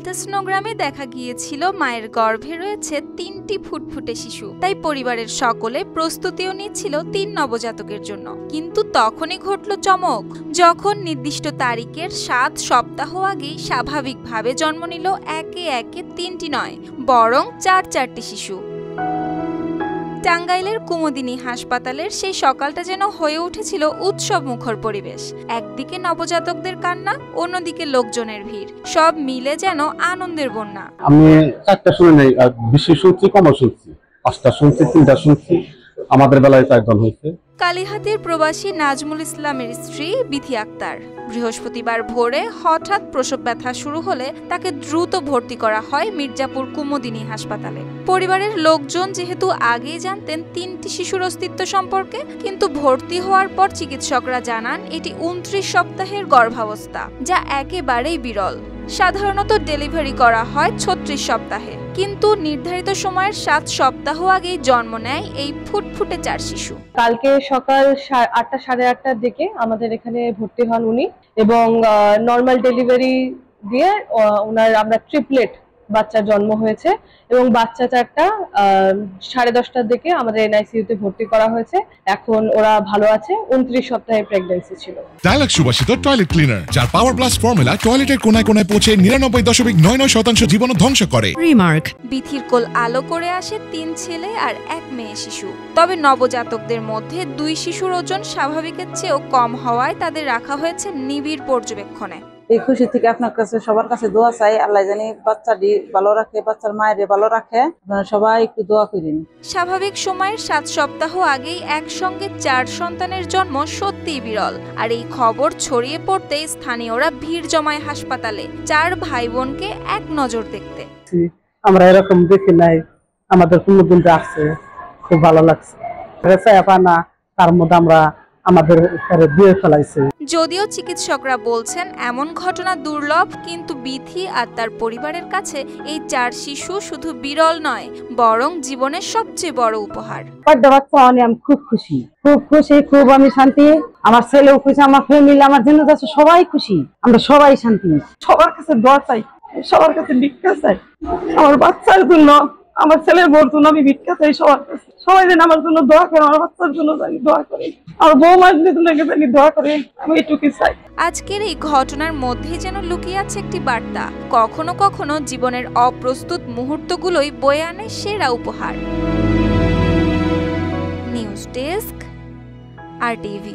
আল্ট্রাসোনোগ্রামে দেখা গিয়েছিল মায়ের গর্ভে রয়েছে ৩টি ফুটফুটে শিশু। তাই পরিবারের সকলে প্রস্তুতিও নিচ্ছিল ৩ নবজাতকের জন্য। কিন্তু তখনই ঘটল চমক, যখন নির্দিষ্ট তারিখের ৭ সপ্তাহ আগেই স্বাভাবিকভাবে জন্ম নিল একে একে ৩টি নয়, বরং ৪টি শিশু। টাঙ্গাইলের কুমুদিনী হাসপাতালের সেই সকালটা যেন হয়ে উঠেছিল উৎসব মুখর পরিবেশ। একদিকে নবজাতকদের কান্না, অন্যদিকে লোকজনের ভিড়, সব মিলে যেন আনন্দের বন্যা। আমি ৪টা শুনে নেই, বেশি শুনছি, কম শুনছি, ৫টা শুনছি, ৩টা শুনছি, আমাদের বেলায় ৪ জন হয়েছে। কালিহাতীর প্রবাসী নাজমুল ইসলামের স্ত্রী বিথি আক্তার। বৃহস্পতিবার ভোরে হঠাৎ প্রসব ব্যথা শুরু হলে তাকে দ্রুত ভর্তি করা হয় মির্জাপুর কুমুদিনী হাসপাতালে। পরিবারের লোকজন যেহেতু আগেই জানতেন ৩টি শিশুর অস্তিত্ব সম্পর্কে, কিন্তু ভর্তি হওয়ার পর চিকিৎসকরা জানান এটি ২৯ সপ্তাহের গর্ভাবস্থা, যা একেবারেই বিরল। সাধারণত ডেলিভারি করা হয় ৩৬ সপ্তাহে, কিন্তু নির্ধারিত সময়ের ৭ সপ্তাহ আগেই জন্ম নেয় এই ফুটফুটে ৪ শিশু। কালকে সকাল ৮টা সাড়ে ৮টার দিকে আমাদের এখানে ভর্তি হন উনি, এবং নর্মাল ডেলিভারি দিয়ে আমরা ট্রিপলেট বাচ্চার জন্ম হয়েছে, এবং বাচ্চা ৪টা 10:30টার দিকে আমাদের এনআইসিইউতে ভর্তি করা হয়েছে। এখন ওরা ভালো আছে। ২৯ সপ্তাহে প্রেগন্যান্সি ছিল। ডায়ালগ সুবাসিত টয়লেট ক্লিনার, যার পাওয়ার প্লাস ফর্মুলা টয়লেটের কোনায় কোনায় পৌঁছে ৯৯.৯৯% জীবন ধ্বংস করে। রিমার্ক, বিথির কোল আলো করে আসে ৩ ছেলে আর ১ মেয়ে শিশু। তবে নবজাতকদের মধ্যে ২ শিশুর ওজন স্বাভাবিকের চেয়েও কম হওয়ায় তাদের রাখা হয়েছে নিবিড় পর্যবেক্ষণে। এই খুশি থেকে আপনার কাছে সবার কাছে দোয়া চাই, আল্লাহ জানি বাচ্চাটি ভালো রাখে, বাচ্চার মায়ের ভালো রাখে, আপনারা সবাই একটু দোয়া করেন। স্বাভাবিক সময়ের ৭ সপ্তাহ আগেই একসঙ্গে ৪ সন্তানের জন্ম সত্যিই বিরল। আর এই খবর ছড়িয়ে পড়তেই স্থানীয়রা ভিড় জমায় হাসপাতালে ৪ ভাই বোনকে এক নজর দেখতে। আমরা এরকম দেখি নাই, আমাদের কোনদিন আসছে, খুব ভালো লাগছে। তার মধ্যে আমরা আমাদের দিয়ে ফেলাইছে। যদিও চিকিৎসকরা বলছেন এমন ঘটনা দুর্লভ, কিন্তু বিথি আর তার পরিবারের কাছে এই ৪ শিশু শুধু বিরল নয়, বরং জীবনের সবচেয়ে বড় উপহার। আমি খুব খুশি, খুব আমি শান্তি। আমার ছেলেও খুশি, আমার ফ্যামিলি, আমার জন্য সবাই খুশি, আমরা সবাই শান্তি। সবার কাছে দোয়া চাই, সবার কাছে ভিক্ষা চাই, আমার বাচ্চার জন্য, আমার ছেলের বোর জন্য আমি ভিক্ষা চাই সবার কাছে। সবাই যেন আমার জন্য দোয়া করে, আমার বাচ্চার জন্য জানি দোয়া করে, আমার বৌমার জন্য জানি দোয়া করে, আমি এটুকুই চাই। আজকের এই ঘটনার মধ্যেই যেন লুকিয়ে আছে একটি বার্তা। কখনো কখনো জীবনের অপ্রস্তুত মুহূর্তগুলোই বয়ে আনে সেরা উপহার। News desk, RTV।